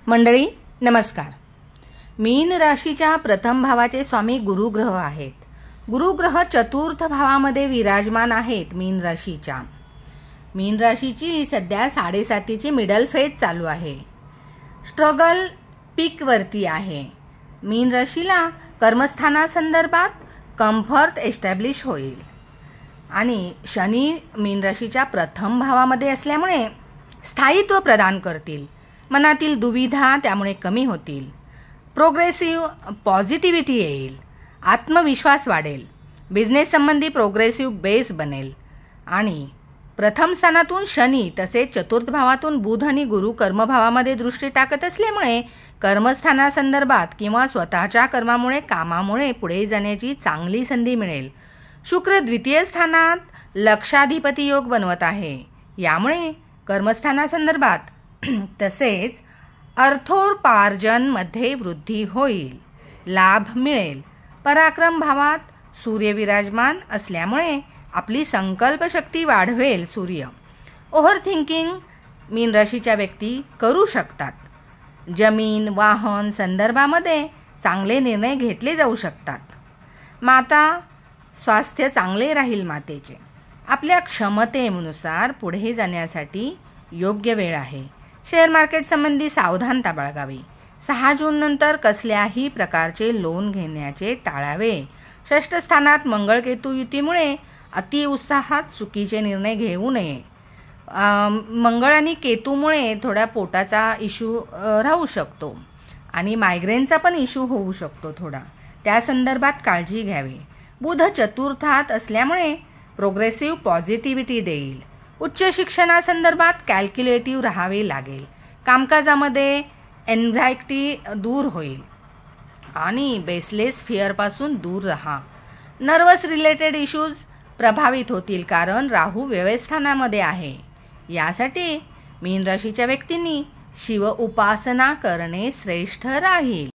मंडळी नमस्कार। मीन राशीच्या प्रथम भावाचे स्वामी गुरुग्रह आहेत। गुरुग्रह चतुर्थ भावामध्ये विराजमान आहेत। मीन राशीची सध्या 7.5ची मिडल फेज चालू आहे। स्ट्रगल पीक वरती आहे। मीन राशीला कर्मस्थानासंदर्भात कम्फर्ट एस्टॅब्लिश होईल आणि शनी मीन राशीच्या प्रथम भावामध्ये असल्यामुळे स्थायित्व प्रदान करतील। मनातील दुविधा त्यामुळे कमी होतील। प्रोग्रेसिव्ह पॉझिटिव्हिटी येईल। आत्मविश्वास वाढेल। बिझनेस संबंधी प्रोग्रेसिव्ह बेस बनेल आणि प्रथम स्थानातून शनी तसेच चतुर्थ भावातून बुध आणि गुरु कर्मभावामध्ये दृष्टी टाकत असल्यामुळे कर्मस्थानासंदर्भात किंवा स्वतःच्या कर्मामुळे कामामुळे पुढे जाण्याची चांगली संधी मिळेल। शुक्र द्वितीय स्थानात लक्षाधिपती योग बनवत आहे। यामुळे कर्मस्थानासंदर्भात तसेच अर्थोपार्जन मध्ये वृद्धी होईल। लाभ मिळेल। पराक्रम भावात सूर्य विराजमान असल्यामुळे आपली संकल्प शक्ती वाढवेल। सूर्य ओव्हर थिंकिंग मीन राशीच्या व्यक्ती करू शकतात। जमीन वाहन संदर्भामध्ये चांगले निर्णय घेतले जाऊ शकतात। माता स्वास्थ्य चांगले राहील। मातेचे आपल्या क्षमतेनुसार पुढे जाण्यासाठी योग्य वेळ आहे। शेअर मार्केट संबंधी सावधानता बाळगावी। 6 जून नंतर कसल्याही प्रकारचे लोन घेण्याचे टाळावे। षष्ठ स्थानात मंगळ केतू युतीमुळे अति उत्साहात चुकीचे निर्णय घेऊ नये। मंगळ आणि केतूमुळे थोडा पोटाचा इश्यू राहू शकतो आणि मायग्रेनचा पण इश्यू होऊ शकतो थोडा, त्या संदर्भात काळजी घ्यावी। बुध चतुर्थात असल्यामुळे प्रोग्रेसिव्ह पॉझिटिव्हिटी देईल। उच्च शिक्षणासंदर्भात कॅल्क्युलेटिव्ह राहावे लागेल। कामकाजामध्ये एन्झायटी दूर होईल आणि बेसलेस फिअरपासून दूर राहा। नर्वस रिलेटेड इश्यूज प्रभावित होतील कारण राहू व्यवस्थानामध्ये आहे। यासाठी मीन राशीच्या व्यक्तींनी शिव उपासना करणे श्रेष्ठ राहील।